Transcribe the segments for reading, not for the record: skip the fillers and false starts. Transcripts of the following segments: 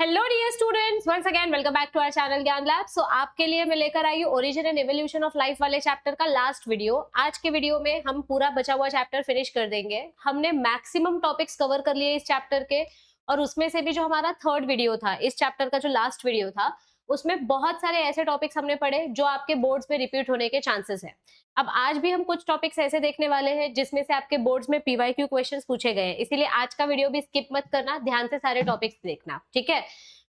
Hello dear students, once again welcome back to our channel Gyan lab. सो आपके लिए मैं लेकर आई हूँ origin and evolution of life वाले चैप्टर का लास्ट वीडियो। आज के वीडियो में हम पूरा बचा हुआ चैप्टर फिनिश कर देंगे। हमने मैक्सिमम टॉपिक्स कवर कर लिए इस चैप्टर के, और उसमें से भी जो हमारा थर्ड वीडियो था, इस चैप्टर का जो लास्ट वीडियो था, उसमें बहुत सारे ऐसे टॉपिक्स हमने पढ़े जो आपके बोर्ड्स में रिपीट होने के चांसेस है। अब आज भी हम कुछ टॉपिक्स ऐसे देखने वाले हैं जिसमें से आपके बोर्ड्स में पीवाईक्यू क्वेश्चंस पूछे गए हैं, इसीलिए आज का वीडियो भी स्किप मत करना, ध्यान से सारे टॉपिक्स देखना, ठीक है।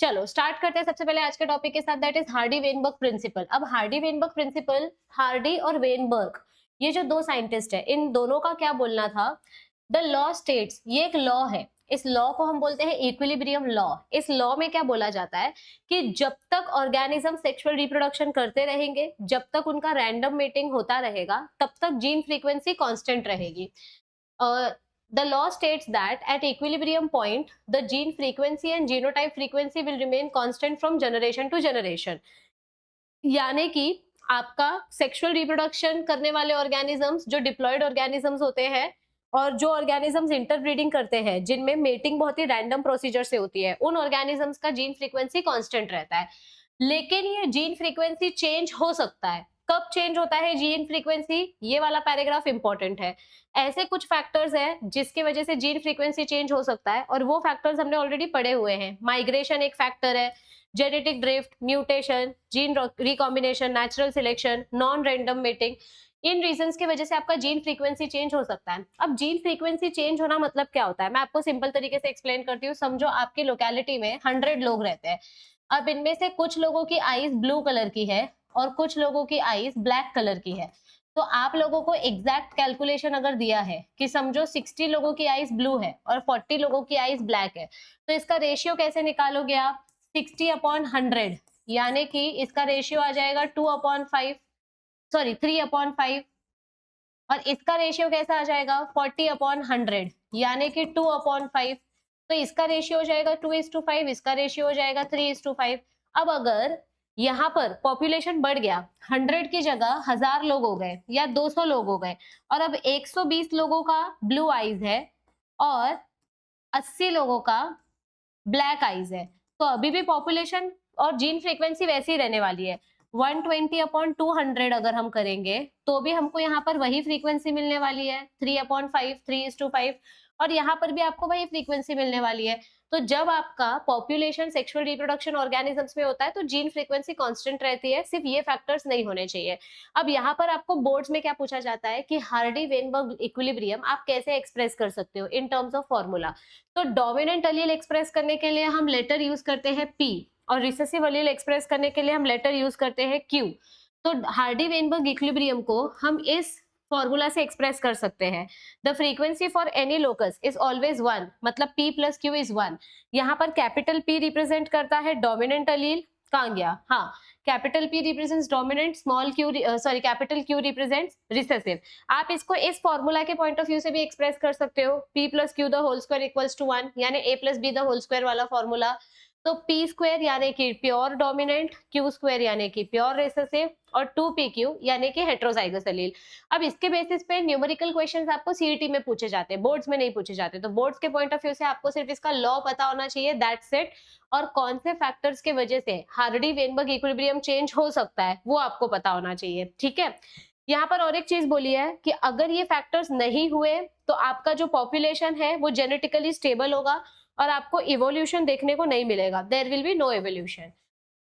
चलो स्टार्ट करते हैं सबसे पहले आज के टॉपिक के साथ, that is Hardy Weinberg principle. अब हार्डी वेनबर्ग प्रिंसिपल, हार्डी और वेनबर्ग, ये जो दो साइंटिस्ट है, इन दोनों का क्या बोलना था? द लॉ स्टेट्स, ये एक लॉ है, इस लॉ को हम बोलते हैं इक्विलिब्रियम लॉ। इस लॉ में क्या बोला जाता है कि जब तक ऑर्गेनिज्म सेक्सुअल रिप्रोडक्शन करते रहेंगे, जब तक उनका रैंडम मेटिंग होता रहेगा, तब तक जीन फ्रीक्वेंसी कांस्टेंट रहेगी। The law states that at equilibrium point, the gene frequency and genotype frequency will remain constant from generation to generation. यानी कि आपका सेक्सुअल रिप्रोडक्शन करने वाले ऑर्गेनिजम्स, जो डिप्लॉयड ऑर्गेनिजम्स होते हैं और जो ऑर्गेनिजम्स इंटरब्रीडिंग करते हैं, जिनमें मेटिंग बहुत ही रैंडम प्रोसीजर से होती है, उन ऑर्गेनिजम्स का जीन फ्रीक्वेंसी कांस्टेंट रहता है। लेकिन ये जीन फ्रीक्वेंसी चेंज हो सकता है। कब चेंज होता है जीन फ्रीक्वेंसी? ये वाला पैराग्राफ इंपॉर्टेंट है। ऐसे कुछ फैक्टर्स हैं जिसकी वजह से जीन फ्रीक्वेंसी चेंज हो सकता है, और वो फैक्टर्स हमने ऑलरेडी पढ़े हुए हैं। माइग्रेशन एक फैक्टर है, genetic drift, mutation, gene recombination, natural selection, non random mating, इन रीजंस की वजह से आपका जीन फ्रीक्वेंसी चेंज हो सकता है। अब जीन फ्रीक्वेंसी चेंज होना मतलब क्या होता है, मैं आपको सिंपल तरीके से एक्सप्लेन करती हूँ। समझो आपकी लोकेलिटी में 100 लोग रहते हैं। अब इनमें से कुछ लोगों की आईज ब्लू कलर की है और कुछ लोगों की आईज ब्लैक कलर की है। तो आप लोगों को एग्जैक्ट कैलकुलेशन अगर दिया है कि समझो 60 लोगों की आईज ब्लू है और 40 लोगों की आईज ब्लैक है, तो इसका रेशियो कैसे निकालोगे आप? 60/100, यानी कि इसका रेशियो आ जाएगा 2/5, सॉरी 3/5। और इसका रेशियो कैसा आ जाएगा? 40/100, यानी कि 2/5। तो इसका रेशियो हो जाएगा 2:5, इसका रेशियो हो जाएगा 3:5। अब अगर यहाँ पर पॉपुलेशन बढ़ गया, 100 की जगह 1000 लोग हो गए या 200 लोग हो गए, और अब 120 लोगों का ब्लू आईज है और 80 लोगों का ब्लैक आईज है, तो अभी भी पॉपुलेशन और जीन फ्रीक्वेंसी वैसी ही रहने वाली है। 120/200 अगर हम करेंगे तो भी हमको यहाँ पर वही फ्रीक्वेंसी मिलने वाली है, 3/5, 3:5, और यहाँ पर भी आपको वही फ्रीक्वेंसी मिलने वाली है। तो जब आपका पॉपुलेशन सेक्सुअल रिप्रोडक्शन ऑर्गेनिजम्स में होता है तो जीन फ्रीक्वेंसी कांस्टेंट रहती है, सिर्फ ये फैक्टर्स नहीं होने चाहिए। अब यहाँ पर आपको बोर्ड्स में क्या पूछा जाता है कि हार्डी वेनबर्ग इक्विलिब्रियम आप कैसे एक्सप्रेस कर सकते हो इन टर्म्स ऑफ फॉर्मूला। तो डोमिनेंट एलील एक्सप्रेस करने के लिए हम लेटर यूज करते हैं P, और रिसेसिव एलील एक्सप्रेस करने के लिए हम लेटर यूज करते हैं Q। तो हार्डी वेनबर्ग इक्विलिब्रियम को हम इस फॉर्मूला से एक्सप्रेस कर सकते हैं। The frequency for any locus is always 1, मतलब P + Q इज 1। यहाँ पर कैपिटल P रिप्रेजेंट करता है डोमिनेंट एलील, कहाँ गया? हाँ, capital P represents dominant, small q, sorry capital Q represents recessive. आप इसको इस फॉर्मूला के पॉइंट ऑफ व्यू से भी एक्सप्रेस कर सकते हो, P + Q the whole square equals to 1, यानी A + B the whole square वाला फॉर्मूला। तो P² यानी कि प्योर डोमिनेंट, Q² यानी कि प्योर रिसेसिव, और 2PQ यानी कि हेट्रोजाइगस एलील। अब इसके बेसिस पे न्यूमेरिकल क्वेश्चंस आपको सीईटी में पूछे जाते हैं, बोर्ड्स में नहीं पूछे जाते। तो बोर्ड्स के पॉइंट ऑफ व्यू से आपको सिर्फ इसका लॉ पता होना चाहिए, दैट्स इट। और कौन से फैक्टर्स के वजह से हार्डी वेनबर्ग इक्विलिब्रियम चेंज हो सकता है वो आपको पता होना चाहिए, ठीक है। यहाँ पर और एक चीज बोली है कि अगर ये फैक्टर्स नहीं हुए तो आपका जो पॉपुलेशन है वो जेनेटिकली स्टेबल होगा और आपको इवोल्यूशन देखने को नहीं मिलेगा, there will be no evolution.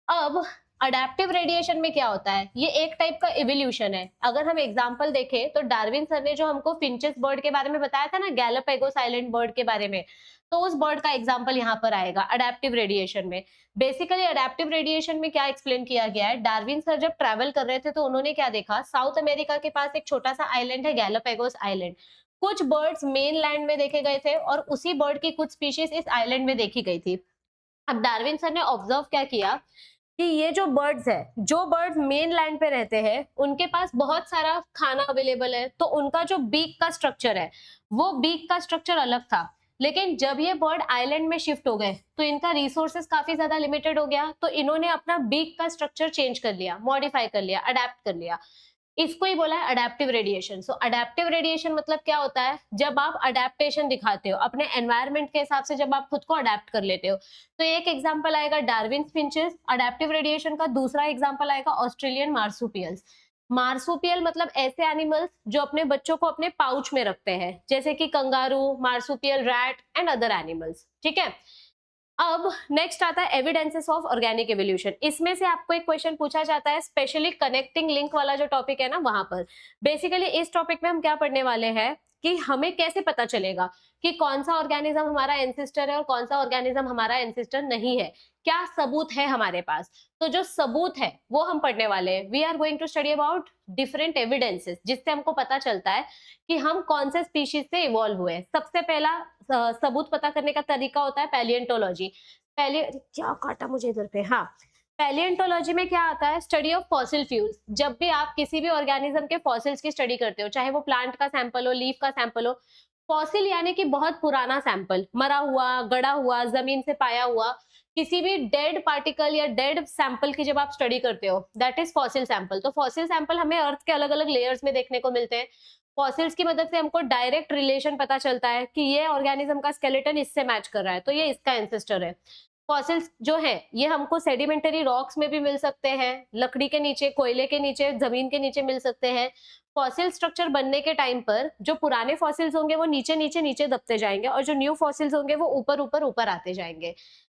अब अडेप्टिव रेडिएशन में क्या होता है? ये एक टाइप का इवोल्यूशन है। अगर हम एग्जांपल देखें तो डार्विन सर ने जो हमको फिंचेस बर्ड के बारे में बताया था ना, गैलापागोस आइलैंड बर्ड के बारे में, तो उस बर्ड का एग्जांपल यहाँ पर आएगा अडेप्टिव रेडिएशन में। बेसिकली अडेप्टिव रेडिएशन में क्या एक्सप्लेन किया गया है, डार्विन सर जब ट्रैवल कर रहे थे तो उन्होंने क्या देखा, साउथ अमेरिका के पास एक छोटा सा आइलैंड है, गैलापागोस आइलैंड। कुछ बर्ड्स मेन लैंड में देखे गए थे और उसी बर्ड की कुछ स्पीशीज इस आइलैंड में देखी गई थी। अब डार्विन सर ने ऑब्जर्व क्या किया कि ये जो बर्ड्स है, जो बर्ड्स मेन लैंड पे रहते हैं, उनके पास बहुत सारा खाना अवेलेबल है, तो उनका जो बीक का स्ट्रक्चर है वो बीक का स्ट्रक्चर अलग था। लेकिन जब ये बर्ड आइलैंड में शिफ्ट हो गए तो इनका रिसोर्सेज काफी ज्यादा लिमिटेड हो गया, तो इन्होंने अपना बीक का स्ट्रक्चर चेंज कर लिया, मॉडिफाई कर लिया, अडेप्ट कर लिया। इसको ही बोला है अडेप्टिव रेडिएशन। सो अडेप्टिव रेडिएशन मतलब क्या होता है, जब आप अडेप्टेशन दिखाते हो अपने एनवायरनमेंट के हिसाब से, जब आप खुद को अडेप्ट कर लेते हो। तो एक एग्जांपल आएगा डार्विन फिंचेस अडेप्टिव रेडिएशन का, दूसरा एग्जांपल आएगा ऑस्ट्रेलियन मार्सुपियल्स। मार्सुपियल मतलब ऐसे एनिमल्स जो अपने बच्चों को अपने पाउच में रखते हैं, जैसे कि kangaroo, marsupial, rat and other animals. ठीक है, अब नेक्स्ट आता है एविडेंसेस ऑफ ऑर्गेनिक एवोल्यूशन। इसमें से आपको एक क्वेश्चन पूछा जाता है, स्पेशली कनेक्टिंग लिंक वाला जो टॉपिक है ना, वहां पर बेसिकली इस टॉपिक में हम क्या पढ़ने वाले हैं कि हमें कैसे पता चलेगा कि कौन सा ऑर्गेनिज्म हमारा एंसेस्टर है और कौन सा ऑर्गेनिज्म हमारा एंसेस्टर नहीं है, क्या सबूत है हमारे पास। तो जो सबूत है वो हम पढ़ने वाले हैं। We are going to study about different evidences, जिससे हमको पता चलता है कि हम कौन से स्पीशीज से इवॉल्व हुए हैं। सबसे पहला सबूत पता करने का तरीका होता है पैलिएंटोलॉजी। क्या काटा मुझे इधर पे, हाँ, पैलिएंटोलॉजी में क्या आता है, स्टडी ऑफ फॉसिल फ्यूल्स। जब भी आप किसी भी ऑर्गेनिज्म के फॉसिल्स की स्टडी करते हो, चाहे वो प्लांट का सैंपल हो, लीफ का सैंपल हो, फॉसिल यानी कि बहुत पुराना सैंपल, मरा हुआ, गड़ा हुआ, जमीन से पाया हुआ किसी भी डेड पार्टिकल या डेड सैंपल की जब आप स्टडी करते हो, दैट इज फॉसिल सैंपल। तो फॉसिल सैंपल हमें अर्थ के अलग अलग लेयर्स में देखने को मिलते हैं। फॉसिल्स की मदद से हमको डायरेक्ट रिलेशन पता चलता है कि ये ऑर्गेनिज्म का स्केलेटन इससे मैच कर रहा है, तो ये इसका एंसेस्टर है। फॉसिल्स जो है ये हमको सेडिमेंटरी रॉक्स में भी मिल सकते हैं, लकड़ी के नीचे, कोयले के नीचे, जमीन के नीचे मिल सकते हैं। फॉसिल स्ट्रक्चर बनने के टाइम पर जो पुराने फॉसिल्स होंगे वो नीचे नीचे नीचे दबते जाएंगे, और जो न्यू फॉसिल्स होंगे वो ऊपर ऊपर ऊपर आते जाएंगे।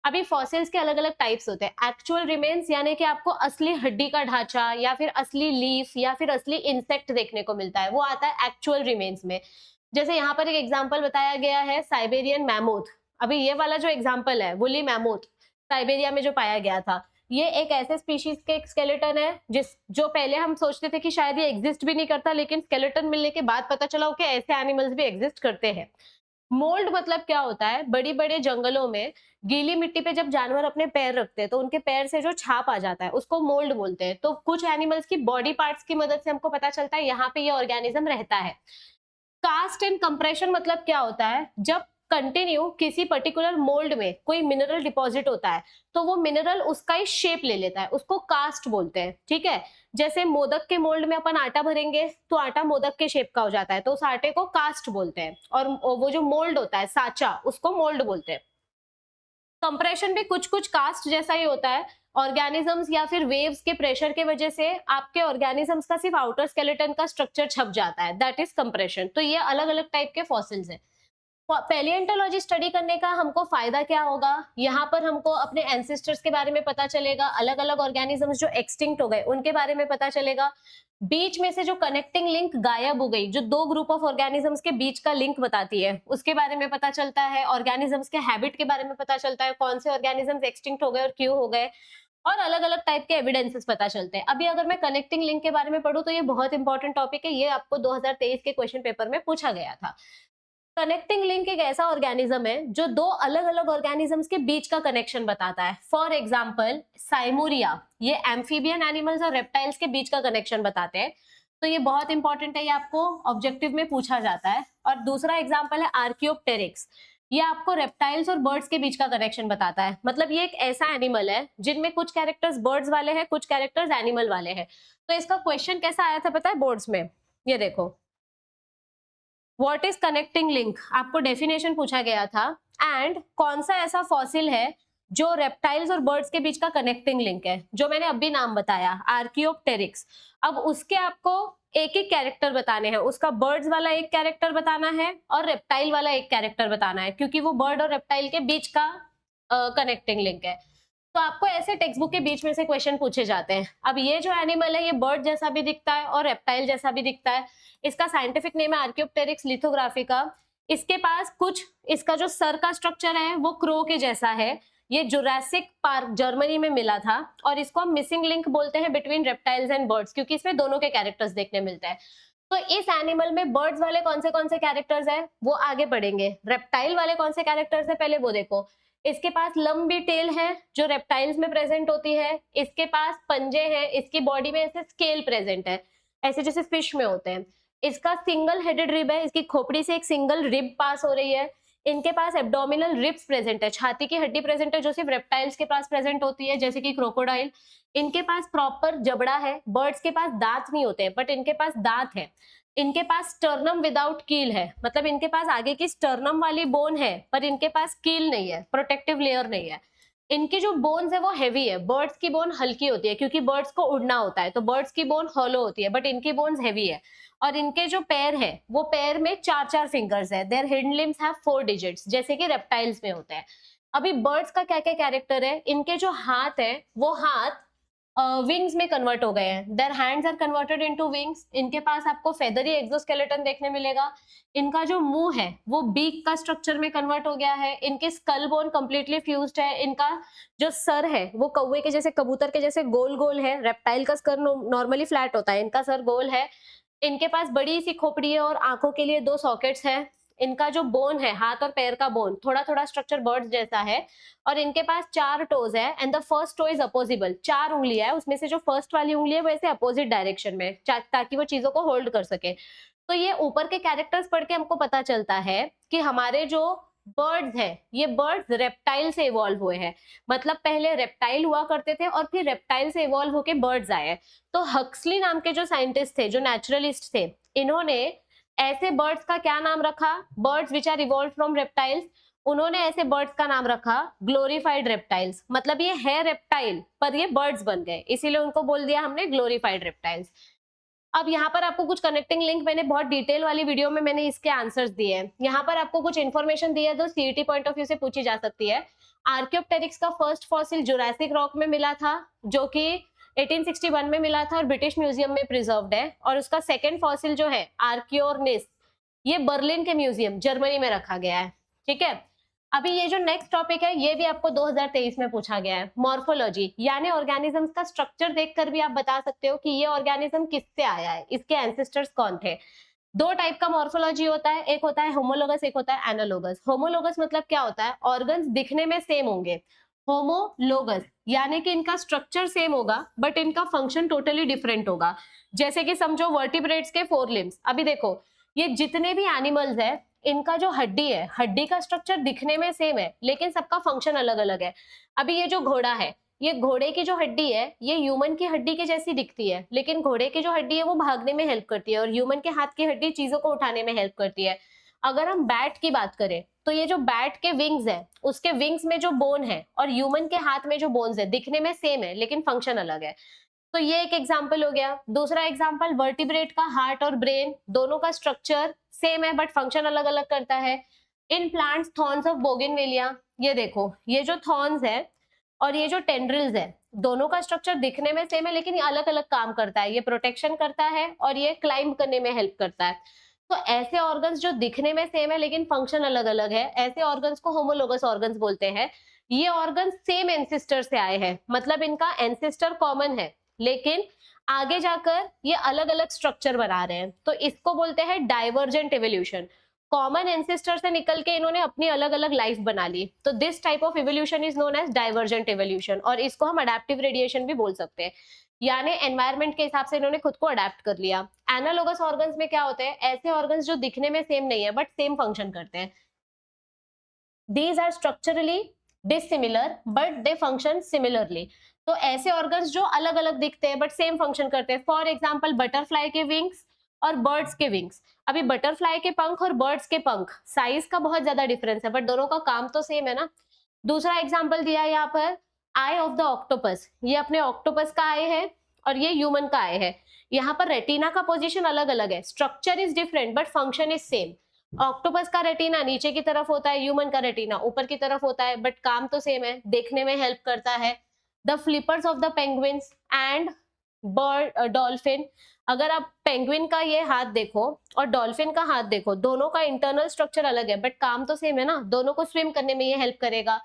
अभी फॉसिल्स के अलग अलग टाइप्स होते हैं। एक्चुअल रिमेन्स यानी कि आपको असली हड्डी का ढांचा या फिर असली लीफ या फिर असली इंसेक्ट देखने को मिलता है, वो आता है एक्चुअल रिमेन्स में। जैसे यहाँ पर एक एग्जांपल बताया गया है साइबेरियन मैमोथ। अभी ये वाला जो एग्जांपल है वुली मैमोथ, साइबेरिया में जो पाया गया था, ये एक ऐसे स्पीशीज के स्केलेटन है जो पहले हम सोचते थे कि शायद ये एग्जिस्ट भी नहीं करता, लेकिन स्केलेटन मिलने के बाद पता चला कि ऐसे एनिमल्स भी एग्जिस्ट करते हैं। मोल्ड मतलब क्या होता है, बड़ी बड़े जंगलों में गीली मिट्टी पे जब जानवर अपने पैर रखते हैं तो उनके पैर से जो छाप आ जाता है उसको मोल्ड बोलते हैं। तो कुछ एनिमल्स की बॉडी पार्ट्स की मदद से हमको पता चलता है यहाँ पे ये ऑर्गेनिज्म रहता है। कास्ट एंड कंप्रेशन मतलब क्या होता है, जब कंटिन्यू किसी पर्टिकुलर मोल्ड में कोई मिनरल डिपॉजिट होता है तो वो मिनरल उसका ही शेप ले लेता है, उसको कास्ट बोलते हैं। ठीक है, जैसे मोदक के मोल्ड में अपन आटा भरेंगे तो आटा मोदक के शेप का हो जाता है, तो उस आटे को कास्ट बोलते हैं, और वो जो मोल्ड होता है साचा, उसको मोल्ड बोलते हैं। कंप्रेशन भी कुछ कुछ कास्ट जैसा ही होता है। ऑर्गेनिजम्स या फिर वेव्स के प्रेशर के वजह से आपके ऑर्गेनिजम्स का सिर्फ आउटर स्केलेटन का स्ट्रक्चर छप जाता है, दैट इज कंप्रेशन। तो ये अलग अलग टाइप के फॉसिल्स हैं। पैलिएंटोलॉजी स्टडी करने का हमको फायदा क्या होगा, यहाँ पर हमको अपने एंसेस्टर्स के बारे में पता चलेगा, अलग अलग ऑर्गेनिजम्स जो एक्सटिंक्ट हो गए उनके बारे में पता चलेगा, बीच में से जो कनेक्टिंग लिंक गायब हो गई, जो दो ग्रुप ऑफ ऑर्गेनिजम्स के बीच का लिंक बताती है, उसके बारे में पता चलता है, ऑर्गेनिजम्स के हैबिट के बारे में पता चलता है, कौन से ऑर्गेनिजम्स एक्सटिंक्ट हो गए और क्यों हो गए, और अलग अलग टाइप के एविडेंसेस पता चलते हैं। अभी अगर मैं कनेक्टिंग लिंक के बारे में पढ़ूं तो ये बहुत इंपॉर्टेंट टॉपिक है, ये आपको 2023 के क्वेश्चन पेपर में पूछा गया था। कनेक्टिंग लिंक एक ऐसा ऑर्गेनिज्म है जो दो अलग अलग ऑर्गेनिजम्स के बीच का कनेक्शन बताता है। फॉर एग्जांपल साइमोरिया, ये एम्फीबियन एनिमल्स और रेप्टाइल्स के बीच का कनेक्शन बताते हैं, तो ये बहुत इंपॉर्टेंट है, ये आपको ऑब्जेक्टिव में पूछा जाता है। और दूसरा एग्जांपल है आर्कियोप्टेरिक्स, ये आपको रेप्टाइल्स और बर्ड्स के बीच का कनेक्शन बताता है। मतलब ये एक ऐसा एनिमल है जिनमें कुछ कैरेक्टर्स बर्ड्स वाले हैं, कुछ कैरेक्टर्स एनिमल वाले हैं। तो इसका क्वेश्चन कैसा आया था पता है बोर्ड्स में, ये देखो, व्हाट इज कनेक्टिंग लिंक, आपको डेफिनेशन पूछा गया था, एंड कौन सा ऐसा फॉसिल है जो रेप्टाइल्स और बर्ड्स के बीच का कनेक्टिंग लिंक है, जो मैंने अभी नाम बताया आर्कियोप्टेरिक्स। अब उसके आपको एक एक कैरेक्टर बताने हैं, उसका बर्ड्स वाला एक कैरेक्टर बताना है और रेप्टाइल वाला एक कैरेक्टर बताना है, क्योंकि वो बर्ड और रेप्टाइल के बीच का कनेक्टिंग लिंक है। तो आपको ऐसे टेक्स्ट बुक के बीच में से क्वेश्चन पूछे जाते हैं। अब ये जो एनिमल है ये बर्ड जैसा भी दिखता है और रेप्टाइल जैसा भी दिखता है, इसका साइंटिफिक नेम है आर्कियोप्टेरिक्स लिथोग्राफिका। इसके पास कुछ, इसका जो सर का स्ट्रक्चर है वो क्रो के जैसा है, ये जुरासिक पार्क जर्मनी में मिला था, और इसको हम मिसिंग लिंक बोलते हैं बिटवीन रेप्टाइल्स एंड बर्ड्स, क्योंकि इसमें दोनों के कैरेक्टर्स देखने मिलते हैं। तो इस एनिमल में बर्ड्स वाले कौन से कैरेक्टर्स है वो आगे पढ़ेंगे, रेप्टाइल वाले कौन से कैरेक्टर्स है पहले वो देखो। इसके पास लंबी टेल है जो रेप्टाइल्स में प्रेजेंट होती है, इसके पास पंजे हैं, इसकी बॉडी में ऐसे स्केल प्रेजेंट है, ऐसे जैसे फिश में होते हैं। इसका सिंगल हेडेड रिब है, इसकी खोपड़ी से एक सिंगल रिब पास हो रही है। इनके पास एब्डोमिनल रिब्स प्रेजेंट है, छाती की हड्डी प्रेजेंट है, जो सिर्फ रेप्टाइल्स के पास प्रेजेंट होती है, जैसे कि क्रोकोडाइल। इनके पास प्रॉपर जबड़ा है, बर्ड्स के पास दांत नहीं होते बट इनके पास दांत है। इनके पास स्टर्नम विदाउट कील है, मतलब इनके पास आगे की स्टर्नम वाली बोन है पर इनके पास कील नहीं है, प्रोटेक्टिव लेयर नहीं है। इनकी जो बोन्स है वो हेवी है, बर्ड्स की बोन हल्की होती है क्योंकि बर्ड्स को उड़ना होता है, तो बर्ड्स की बोन हॉलो होती है बट इनकी बोन्स हेवी है। और इनके जो पैर है वो पैर में 4-4 फिंगर्स है, their hind limbs have 4 digits, जैसे कि रेप्टाइल्स में होते हैं। अभी बर्ड्स का क्या क्या कैरेक्टर है, इनके जो हाथ है वो हाथ विंग्स में कन्वर्ट हो गए हैं, their hands are converted into wings. इनके पास आपको फेदरी एक्सोस्केलेटन देखने मिलेगा। इनका जो मुंह है वो बीक का स्ट्रक्चर में कन्वर्ट हो गया है। इनके स्कल बोन कंप्लीटली फ्यूज्ड है। इनका जो सर है वो कौवे के जैसे, कबूतर के जैसे गोल गोल है। रेप्टाइल का सर नॉर्मली फ्लैट होता है, इनका सर गोल है। इनके पास बड़ी सी खोपड़ी है और आंखों के लिए 2 सॉकेट्स है। इनका जो बोन है, हाथ और पैर का बोन, थोड़ा थोड़ा स्ट्रक्चर बर्ड्स जैसा है। और इनके पास 4 टोज है and the first toe is opposable, 4 उंगलियां है, उसमें से जो फर्स्ट वाली उंगली है वो ऐसे अपोजिट डायरेक्शन में, ताकि वो चीजों को होल्ड कर सके। तो ये ऊपर के कैरेक्टर्स पढ़ के हमको पता चलता है कि हमारे जो बर्ड्स है ये बर्ड्स रेप्टाइल से इवॉल्व हुए हैं। मतलब पहले रेप्टाइल हुआ करते थे और फिर रेप्टाइल से इवॉल्व होके बर्ड्स आए। तो हक्सली नाम के जो साइंटिस्ट थे, जो नेचुरलिस्ट थे, इन्होंने ऐसे बर्ड्स का क्या नाम रखा, birds which are evolve from reptiles, उन्होंने ऐसे बर्ड्स का नाम रखा ग्लोरीफाइड रेप्टाइल्स। मतलब ये है रेप्टाइल पर ये बर्ड्स बन गए, इसीलिए उनको बोल दिया हमने ग्लोरीफाइड रेप्टाइल्स। अब यहाँ पर आपको कुछ कनेक्टिंग लिंक, मैंने बहुत डिटेल वाली वीडियो में मैंने इसके आंसर्स दिए हैं। यहाँ पर आपको कुछ इन्फॉर्मेशन दी है जो सीईटी पॉइंट ऑफ व्यू से पूछी जा सकती है। आर्कियोप्टेरिक्स का फर्स्ट फॉसिल जुरासिक रॉक में मिला था, जो कि 1861 में मिला था और ब्रिटिश म्यूजियम में प्रिजर्व्ड है। और उसका सेकेंड फॉसिल जो है आर्कियोर्निस, ये बर्लिन के म्यूजियम जर्मनी में रखा गया है। ठीक है, अभी ये जो नेक्स्ट टॉपिक है ये भी आपको 2023 में पूछा गया है, मॉर्फोलॉजी, यानी ऑर्गेनिजम्स का स्ट्रक्चर देखकर भी आप बता सकते हो कि ये ऑर्गेनिज्म किससे आया है, इसके एंसेस्टर्स कौन थे। 2 टाइप का मॉर्फोलॉजी होता है, एक होता है होमोलोगस, एक होता है एनालोगस। होमोलोगस मतलब क्या होता है, ऑर्गन्स दिखने में सेम होंगे। होमोलोगस यानी कि इनका स्ट्रक्चर सेम होगा बट इनका फंक्शन टोटली डिफरेंट होगा। जैसे कि समझो वर्टिब्रेट्स के 4 लिम्स। अभी देखो ये जितने भी एनिमल्स है, इनका जो हड्डी है, हड्डी का स्ट्रक्चर दिखने में सेम है लेकिन सबका फंक्शन अलग अलग है। अभी ये जो घोड़ा है, ये घोड़े की जो हड्डी है ये ह्यूमन की हड्डी के जैसी दिखती है, लेकिन घोड़े की जो हड्डी है वो भागने में हेल्प करती है और ह्यूमन के हाथ की हड्डी चीजों को उठाने में हेल्प करती है। अगर हम बैट की बात करें तो ये जो बैट के विंग्स है, उसके विंग्स में जो बोन है और ह्यूमन के हाथ में जो बोन्स है दिखने में सेम है लेकिन फंक्शन अलग है। तो ये एक एग्जाम्पल हो गया। दूसरा एग्जाम्पल, वर्टिब्रेट का हार्ट और ब्रेन दोनों का स्ट्रक्चर सेम है बट फंक्शन अलग अलग करता है। In plants thorns of bougainvillea, ये देखो ये जो थॉर्न्स है और ये जो टेंड्रिल्स है, दोनों का स्ट्रक्चर दिखने में सेम है लेकिन ये अलग अलग काम करता है। ये प्रोटेक्शन करता है और ये क्लाइंब करने में हेल्प करता है। तो ऐसे ऑर्गन्स जो दिखने में सेम है लेकिन फंक्शन अलग अलग है, ऐसे ऑर्गन्स को होमोलोगस ऑर्गन्स बोलते हैं। ये ऑर्गन्स सेम एंसेस्टर से आए हैं, मतलब इनका एंसेस्टर कॉमन है लेकिन आगे जाकर ये अलग अलग स्ट्रक्चर बना रहे हैं, तो इसको बोलते हैं डाइवर्जेंट इवोल्यूशन। कॉमन एंसेस्टर से निकल के इन्होंने अपनी अलग अलग लाइफ बना ली, तो this type of evolution is known as divergent evolution. और इसको हम अडैप्टिव रेडिएशन भी बोल सकते हैं, यानी एनवायरमेंट के हिसाब से इन्होंने खुद को अडेप्ट कर लिया। एनालोगस ऑर्गन्स में क्या होते हैं, ऐसे ऑर्गन्स जो दिखने में सेम नहीं है बट सेम फंक्शन करते हैं। These are structurally dissimilar but they function similarly. तो ऐसे ऑर्गन्स जो अलग अलग दिखते हैं बट सेम फंक्शन करते हैं। फॉर एग्जाम्पल बटरफ्लाई के विंग्स और बर्ड्स के विंग्स। अभी बटरफ्लाई के पंख और बर्ड्स के पंख, साइज का बहुत ज्यादा डिफरेंस है बट दोनों का काम तो सेम है ना। दूसरा एग्जाम्पल दिया है यहाँ पर, आई ऑफ द ऑक्टोपस। ये अपने ऑक्टोपस का आई है और ये ह्यूमन का आई है। यहाँ पर रेटिना का पोजीशन अलग अलग है, structure is different but function is same. Octopus का रेटिना नीचे की तरफ होता है, ह्यूमन का रेटिना ऊपर की तरफ होता है, बट काम तो सेम है, देखने में हेल्प करता है। The flippers of the penguins and bird dolphin. अगर आप पेंगुइन का ये हाथ देखो और डॉल्फिन का हाथ देखो, दोनों का इंटरनल स्ट्रक्चर अलग है बट काम तो सेम है ना, दोनों को स्विम करने में ये हेल्प करेगा।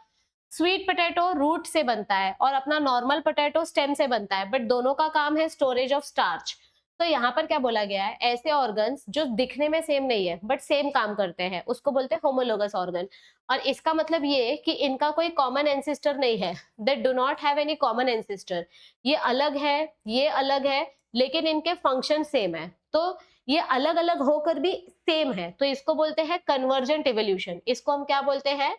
स्वीट पोटैटो रूट से बनता है और अपना नॉर्मल पोटैटो स्टेम से बनता है, बट दोनों का काम है स्टोरेज ऑफ स्टार्च। तो यहाँ पर क्या बोला गया है, ऐसे ऑर्गन्स जो दिखने में सेम नहीं है बट सेम काम करते हैं, उसको बोलते हैं होमोलोगस ऑर्गन। और इसका मतलब ये कि इनका कोई कॉमन एंसेस्टर नहीं है, they do not have any common ancestor. ये अलग है, ये अलग है, लेकिन इनके फंक्शन सेम है। तो ये अलग अलग होकर भी सेम है, तो इसको बोलते हैं कन्वर्जेंट इवोल्यूशन। इसको हम क्या बोलते हैं?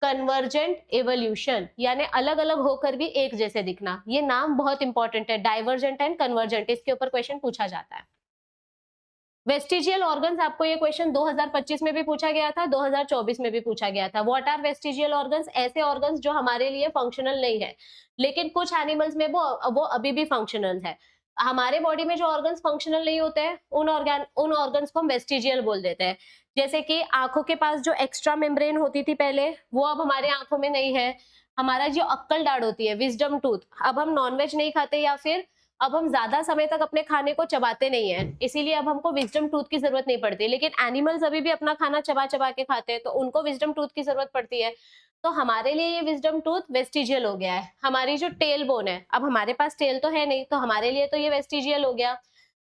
कन्वर्जेंट इवोल्यूशन, यानी अलग अलग होकर भी एक जैसे दिखना। ये नाम बहुत इंपॉर्टेंट है, डाइवर्जेंट एंड कन्वर्जेंट, इसके ऊपर क्वेश्चन पूछा जाता है। वेस्टिजियल ऑर्गन्स, आपको ये क्वेश्चन 2025 में भी पूछा गया था, 2024 में भी पूछा गया था। What are vestigial organs? ऐसे ऑर्गन्स जो हमारे लिए फंक्शनल नहीं है, लेकिन कुछ एनिमल्स में वो अभी भी फंक्शनल है। हमारे बॉडी में जो ऑर्गन्स फंक्शनल नहीं होते हैं, उन ऑर्गन्स को हम वेस्टिजियल बोल देते हैं। जैसे कि आंखों के पास जो एक्स्ट्रा मेम्ब्रेन होती थी पहले, वो अब हमारे आंखों में नहीं है। हमारा जो अक्कल दाढ़ होती है, विजडम टूथ, अब हम नॉनवेज नहीं खाते, या फिर अब हम ज्यादा समय तक अपने खाने को चबाते नहीं है, इसीलिए अब हमको विजडम टूथ की जरूरत नहीं पड़ती। लेकिन एनिमल्स अभी भी अपना खाना चबा चबा के खाते हैं, तो उनको विजडम टूथ की जरूरत पड़ती है। तो हमारे लिए ये विजडम टूथ वेस्टिजियल हो गया है। हमारी जो टेल बोन है, अब हमारे पास टेल तो है नहीं, तो हमारे लिए तो ये वेस्टिजियल हो गया।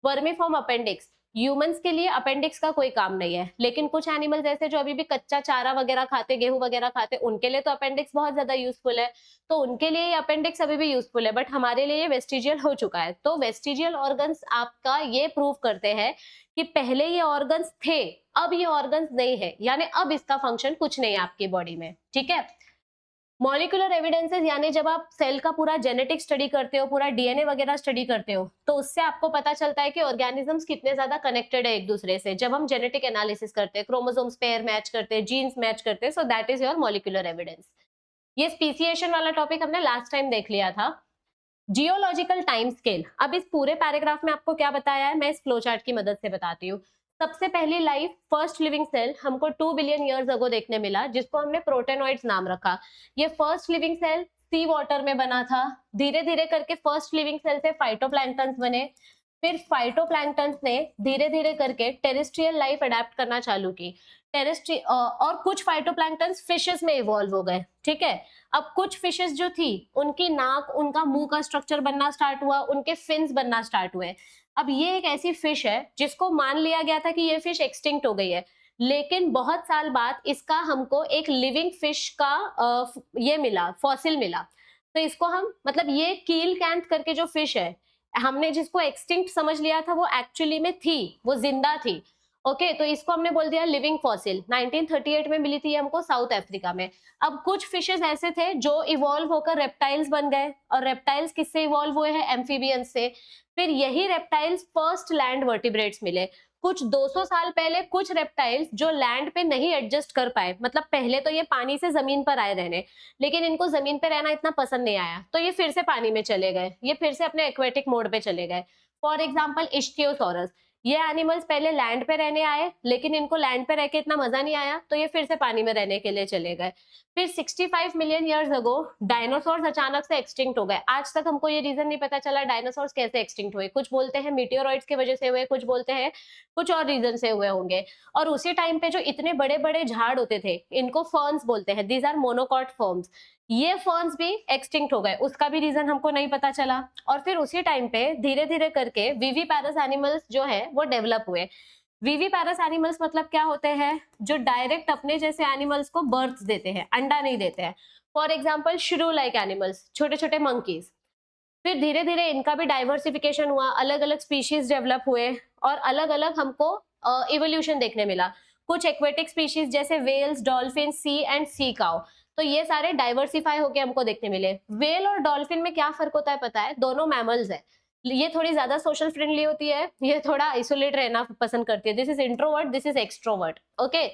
वर्मीफॉर्म अपेंडिक्स, ह्यूमंस के लिए अपेंडिक्स का कोई काम नहीं है, लेकिन कुछ एनिमल्स ऐसे जो अभी भी कच्चा चारा वगैरह खाते, गेहूं वगैरह खाते, उनके लिए तो अपेंडिक्स बहुत ज्यादा यूजफुल है, तो उनके लिए ये अपेंडिक्स अभी भी यूजफुल है, बट हमारे लिए ये वेस्टिजियल हो चुका है। तो वेस्टिजियल ऑर्गन्स आपका ये प्रूव करते हैं कि पहले ये ऑर्गन्स थे, अब ये ऑर्गन्स नहीं है, यानी अब इसका फंक्शन कुछ नहीं है आपकी बॉडी में, ठीक है। मॉलिक्यूलर एविडेंसेस, यानी जब आप सेल का पूरा जेनेटिक स्टडी करते हो, पूरा डीएनए वगैरह स्टडी करते हो, तो उससे आपको पता चलता है कि ऑर्गेनिजम्स कितने ज्यादा कनेक्टेड है एक दूसरे से। जब हम जेनेटिक एनालिसिस करते हैं, क्रोमोसोम्स पेयर मैच करते हैं, जीन्स मैच करते हैं, so that is your molecular evidence. ये स्पीसिएशन वाला टॉपिक हमने लास्ट टाइम देख लिया था। जियोलॉजिकल टाइम स्केल, अब इस पूरे पैराग्राफ में आपको क्या बताया है, मैं इस फ्लो चार्ट की मदद से बताती हूँ। सबसे पहली लाइफ, फर्स्ट लिविंग सेल, हमको 2 बिलियन ईयर्स अगो देखने मिला, जिसको हमने प्रोटेनॉइड्स नाम रखा। ये फर्स्ट लिविंग सेल सी वाटर में बना था। धीरे धीरे करके फर्स्ट लिविंग सेल से फाइटोप्लैंक्टन्स बने, फिर फाइटोप्लैंक्टन्स ने धीरे धीरे करके टेरेस्ट्रियल लाइफ अडेप्ट करना चालू की। और कुछ फाइटोप्लैंक्टन्स फिशेस में इवॉल्व हो गए, ठीक है। अब कुछ फिशेस जो थी, उनकी नाक, उनका मुंह का स्ट्रक्चर बनना स्टार्ट हुआ, उनके फिन्स बनना स्टार्ट हुए। अब ये एक ऐसी फिश है जिसको मान लिया गया था कि ये फिश एक्सटिंक्ट हो गई है, लेकिन बहुत साल बाद इसका हमको एक लिविंग फिश का ये मिला, फॉसिल मिला। तो इसको हम, मतलब ये कील कैंथ करके जो फिश है, हमने जिसको एक्सटिंक्ट समझ लिया था, वो एक्चुअली में थी, वो जिंदा थी। ओके, तो इसको हमने बोल दिया लिविंग फॉसिल। 1938 में मिली थी हमको साउथ अफ्रीका में। अब कुछ फिशेस ऐसे थे जो इवॉल्व होकर रेप्टाइल्स बन गए, और रेप्टाइल्स किससे इवॉल्व हुए हैं? एम्फीबियंस से। फिर यही रेप्टाइल्स फर्स्ट लैंड वर्टिब्रेट्स मिले। कुछ 200 साल पहले कुछ रेप्टाइल्स जो लैंड पे नहीं एडजस्ट कर पाए, मतलब पहले तो ये पानी से जमीन पर आए रहने, लेकिन इनको जमीन पे रहना इतना पसंद नहीं आया, तो ये फिर से पानी में चले गए, ये फिर से अपने एक्वेटिक मोड पे चले गए। फॉर एग्जाम्पल इच्थियोसॉरस, ये एनिमल्स पहले लैंड पे रहने आए, लेकिन इनको लैंड पे रह के इतना मजा नहीं आया, तो ये फिर से पानी में रहने के लिए चले गए। फिर 65 मिलियन ईयर्स अगो डायनासोर्स अचानक से एक्सटिंक्ट हो गए। आज तक हमको ये रीजन नहीं पता चला डायनासोर्स कैसे एक्सटिंक्ट हुए। कुछ बोलते हैं मीटियोरॉइड्स की वजह से हुए, कुछ बोलते हैं कुछ और रीजन से हुए होंगे। और उसी टाइम पे जो इतने बड़े बड़े झाड़ होते थे, इनको फर्न्स बोलते हैं, दीज आर मोनोकॉट फर्न्स। ये फर्न्स भी एक्सटिंक्ट हो गए, उसका भी रीजन हमको नहीं पता चला। और फिर उसी टाइम पे धीरे धीरे करके विविपैरस एनिमल्स जो है वो डेवलप हुए। विविपैरस एनिमल्स मतलब क्या होते हैं? जो डायरेक्ट अपने जैसे एनिमल्स को बर्थ देते हैं, अंडा नहीं देते हैं। फॉर एग्जाम्पल श्रू लाइक एनिमल्स, छोटे छोटे मंकीज। फिर धीरे धीरे इनका भी डाइवर्सिफिकेशन हुआ, अलग अलग स्पीशीज डेवलप हुए, और अलग अलग हमको इवोल्यूशन देखने मिला। कुछ एक्वेटिक स्पीशीज जैसे whales, dolphin, sea and sea cow, तो ये सारे डाइवर्सिफाई होके हमको देखने मिले। वेल और डॉल्फिन में क्या फर्क होता है पता है? दोनों मैमल्स है। ये थोड़ी ज्यादा सोशल फ्रेंडली होती है, ये थोड़ा आइसोलेट रहना पसंद करती है। This is introvert, this is extrovert. Okay,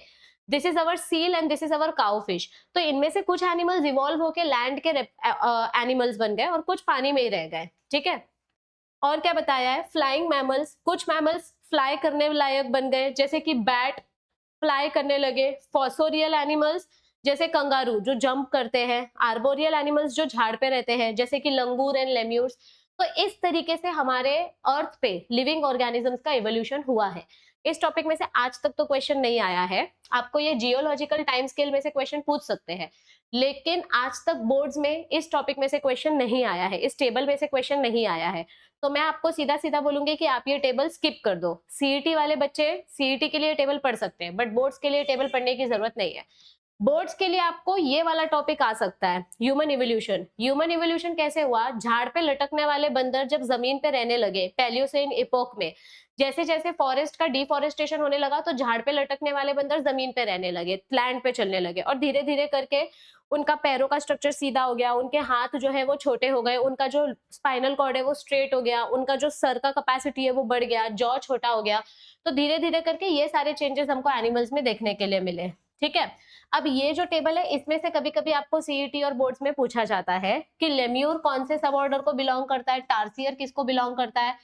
this is our seal and this is our cow fish. तो इनमें से कुछ एनिमल्स इवॉल्व होके लैंड के एनिमल्स बन गए, और कुछ पानी में ही रह गए, ठीक है। और क्या बताया है? फ्लाइंग मैमल्स, कुछ मैमल्स फ्लाई करने लायक बन गए, जैसे कि बैट फ्लाई करने लगे। फॉसोरियल एनिमल्स जैसे कंगारू जो जंप करते हैं। आर्बोरियल एनिमल्स जो झाड़ पे रहते हैं, जैसे कि लंगूर एंड लेम्यूर्स। तो इस तरीके से हमारे अर्थ पे लिविंग ऑर्गेनिजम्स का इवोल्यूशन हुआ है। इस टॉपिक में से आज तक तो क्वेश्चन नहीं आया है। आपको ये जियोलॉजिकल टाइम स्केल में से क्वेश्चन पूछ सकते हैं, लेकिन आज तक बोर्ड्स में इस टॉपिक में से क्वेश्चन नहीं आया है, इस टेबल में से क्वेश्चन नहीं आया है। तो मैं आपको सीधा सीधा बोलूंगी कि आप ये टेबल स्किप कर दो। सीईटी वाले बच्चे सीईटी के लिए टेबल पढ़ सकते हैं, बट बोर्ड्स के लिए टेबल पढ़ने की जरूरत नहीं है। बोर्ड्स के लिए आपको ये वाला टॉपिक आ सकता है, ह्यूमन इवोल्यूशन। ह्यूमन इवोल्यूशन कैसे हुआ? झाड़ पे लटकने वाले बंदर जब जमीन पे रहने लगे पैलियोसेन इपोक में, जैसे जैसे फॉरेस्ट का डिफॉरेस्टेशन होने लगा तो झाड़ पे लटकने वाले बंदर जमीन पे रहने लगे, लैंड पे चलने लगे, और धीरे धीरे करके उनका पैरों का स्ट्रक्चर सीधा हो गया, उनके हाथ जो है वो छोटे हो गए, उनका जो स्पाइनल कॉर्ड है वो स्ट्रेट हो गया, उनका जो सर का कैपेसिटी है वो बढ़ गया, जॉ छोटा हो गया। तो धीरे धीरे करके ये सारे चेंजेस हमको एनिमल्स में देखने के लिए मिले। ठीक है, अब ये जो टेबल है इसमें से कभी कभी आपको सीईटी और बोर्ड्स में पूछा जाता है कि लेम्यूर कौन से सब ऑर्डर को बिलोंग करता है, टार्सियर किसको बिलोंग करता है,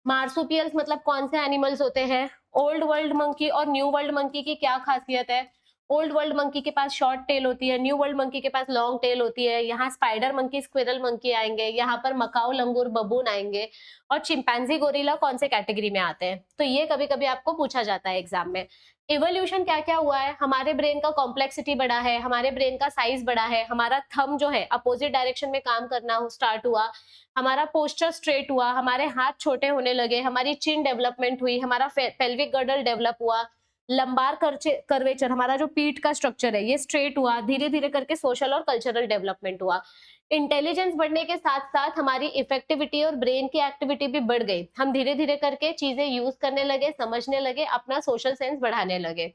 मार्सुपियल्स मतलब कौन से एनिमल्स होते हैं, ओल्ड वर्ल्ड मंकी और न्यू वर्ल्ड मंकी की क्या खासियत है। ओल्ड वर्ल्ड मंकी के पास शॉर्ट टेल होती है, न्यू वर्ल्ड मंकी के पास लॉन्ग टेल होती है, यहाँ स्पाइडर मंकी स्क्विरल मंकी आएंगे, यहाँ पर मकाऊ लंगूर बबून आएंगे, और चिंपैंजी गोरिल्ला कौन से कैटेगरी में आते हैं। तो ये कभी कभी आपको पूछा जाता है एग्जाम में। इवोल्यूशन क्या क्या हुआ है, हमारे ब्रेन का कॉम्प्लेक्सिटी बढ़ा है, हमारे ब्रेन का साइज बढ़ा है, हमारा थंब जो है अपोजिट डायरेक्शन में काम करना स्टार्ट हुआ, हमारा पोस्चर स्ट्रेट हुआ, हमारे हाथ छोटे होने लगे, हमारी चिन डेवलपमेंट हुई, हमारा पेल्विक गर्डल डेवलप हुआ, लंबार कर्वेचर हमारा जो पीठ का स्ट्रक्चर है ये स्ट्रेट हुआ, धीरे धीरे करके सोशल और कल्चरल डेवलपमेंट हुआ। इंटेलिजेंस बढ़ने के साथ साथ हमारी इफेक्टिविटी और ब्रेन की एक्टिविटी भी बढ़ गई, हम धीरे धीरे करके चीजें यूज करने लगे, समझने लगे, अपना सोशल सेंस बढ़ाने लगे,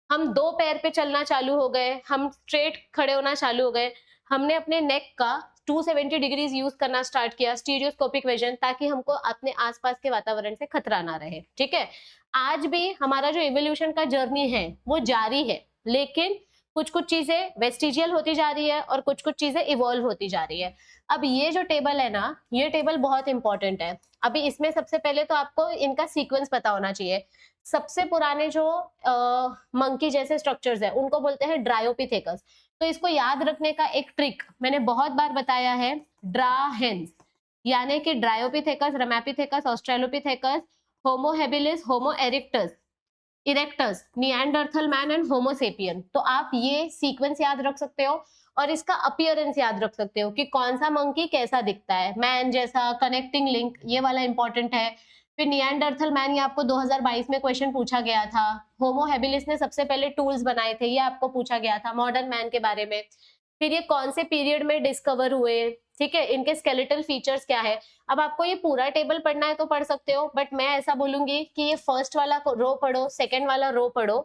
हम दो पैर पे चलना चालू हो गए, हम स्ट्रेट खड़े होना चालू हो गए, हमने अपने नेक का 270 डिग्रीज यूज करना स्टार्ट किया, स्टीरियोस्कोपिक विजन, ताकि हमको अपने आसपास के वातावरण से खतरा ना रहे। ठीक है, आज भी हमारा जो इवोल्यूशन का जर्नी है वो जारी है, लेकिन कुछ कुछ चीजें वेस्टिजियल होती जा रही है और कुछ कुछ चीजें इवॉल्व होती जा रही है। अब ये जो टेबल है ना, ये टेबल बहुत इंपॉर्टेंट है। अभी इसमें सबसे पहले तो आपको इनका सीक्वेंस पता होना चाहिए। सबसे पुराने जो मंकी जैसे स्ट्रक्चर्स है उनको बोलते हैं ड्रायोपिथेकस। तो इसको याद रखने का एक ट्रिक मैंने बहुत बार बताया है, ड्राहेंस, यानी कि Dryopithecus, Ramapithecus, Australopithecus, Homo habilis, Homo erectus, Neanderthal man and Homo sapien. तो आप ये सीक्वेंस याद रख सकते हो और इसका अपीयरेंस याद रख सकते हो कि कौन सा मंकी कैसा दिखता है, मैन जैसा, कनेक्टिंग लिंक, ये वाला इंपॉर्टेंट है। फिर निएंडरथल मैन, ये आपको 2022 में क्वेश्चन पूछा गया था। होमो हेबिलिस ने सबसे पहले टूल्स बनाए थे, ये आपको पूछा गया था, मॉडर्न मैन के बारे में। फिर ये कौन से पीरियड में डिस्कवर हुए, ठीक है, इनके स्केलेटल फीचर्स क्या है। अब आपको ये पूरा टेबल पढ़ना है तो पढ़ सकते हो, बट मैं ऐसा बोलूंगी कि ये फर्स्ट वाला रो पढ़ो, सेकंड वाला रो पढ़ो,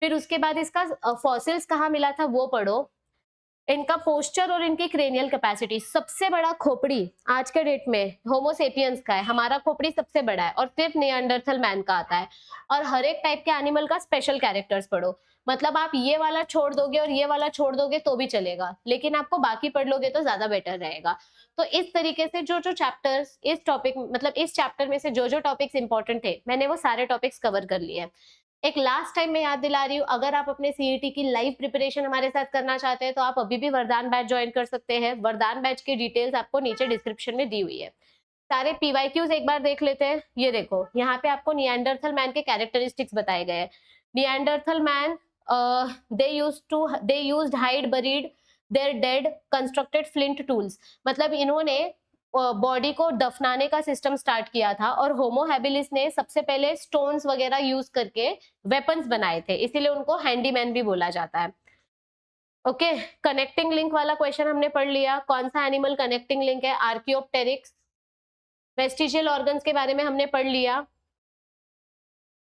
फिर उसके बाद इसका फॉसिल्स कहाँ मिला था वो पढ़ो, इनका पोस्चर और इनकी क्रेनियल कैपेसिटी। सबसे बड़ा खोपड़ी आज के डेट में होमो सेपियंस का है, हमारा खोपड़ी सबसे बड़ा है, और फिर निएंडरथल मैन का आता है। और हर एक टाइप के एनिमल का स्पेशल कैरेक्टर्स पढ़ो, मतलब आप ये वाला छोड़ दोगे और ये वाला छोड़ दोगे तो भी चलेगा, लेकिन आपको बाकी पढ़ लोगे तो ज्यादा बेटर रहेगा। तो इस तरीके से जो जो चैप्टर्स इस टॉपिक मतलब इस चैप्टर में से जो जो टॉपिक्स इंपॉर्टेंट थे मैंने वो सारे टॉपिक्स कवर कर लिए हैं। एक लास्ट टाइम मैं याद दिला रही हूँ, अगर आप अपने सीईटी की लाइव प्रिपरेशन हमारे साथ करना चाहते हैं तो आप अभी भी वरदान बैच ज्वाइन कर सकते हैं। वरदान बैच की डिटेल्स आपको नीचे डिस्क्रिप्शन में दी हुई है। सारे पीवाईक्यूज एक बार देख लेते हैं। ये देखो, यहाँ पे आपको निएंडरथल मैन के कैरेक्टरिस्टिक्स बताए गए हैं। Neanderthal man they used hide buried their dead constructed flint tools, मतलब इन्होंने बॉडी को दफनाने का सिस्टम स्टार्ट किया था, और होमो हैबिलिस ने सबसे पहले स्टोन्स वगैरह यूज करके वेपन्स बनाए थे, इसीलिए उनको हैंडीमैन भी बोला जाता है। ओके, कनेक्टिंग लिंक वाला क्वेश्चन हमने पढ़ लिया, कौन सा एनिमल कनेक्टिंग लिंक है, आर्कियोप्टेरिक्स। वेस्टिजियल ऑर्गन्स के बारे में हमने पढ़ लिया,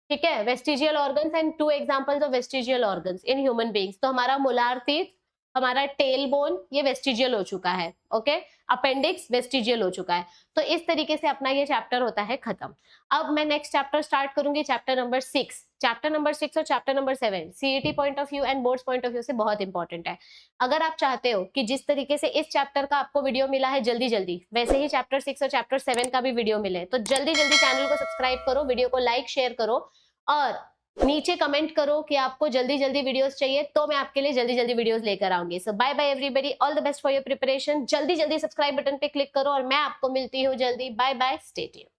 ठीक है, vestigial organs and 2 examples of vestigial organs in human beings. तो हमारा मोलार टीथ, हमारा टेल बोन, ये वेस्टिजियल हो चुका है। ओके, अपेंडिक्स वेस्टिजियल हो चुका है। तो इस तरीके से अपना ये चैप्टर होता है खत्म। अब मैं नेक्स्ट चैप्टर स्टार्ट करूंगी, चैप्टर नंबर 6। चैप्टर नंबर 6 और chapter number 7 CET point of view and boards point of view से बहुत इंपॉर्टेंट है। अगर आप चाहते हो कि जिस तरीके से इस चैप्टर का आपको वीडियो मिला है जल्दी जल्दी, वैसे ही चैप्टर 6 और चैप्टर 7 का भी वीडियो मिले, तो जल्दी जल्दी चैनल को सब्सक्राइब करो, वीडियो को लाइक शेयर करो, और नीचे कमेंट करो कि आपको जल्दी जल्दी वीडियोस चाहिए, तो मैं आपके लिए जल्दी जल्दी वीडियोस लेकर आऊंगी। So bye bye everybody, all the best for your preparation. जल्दी जल्दी सब्सक्राइब बटन पे क्लिक करो और मैं आपको मिलती हूँ जल्दी। Bye bye, stay tuned.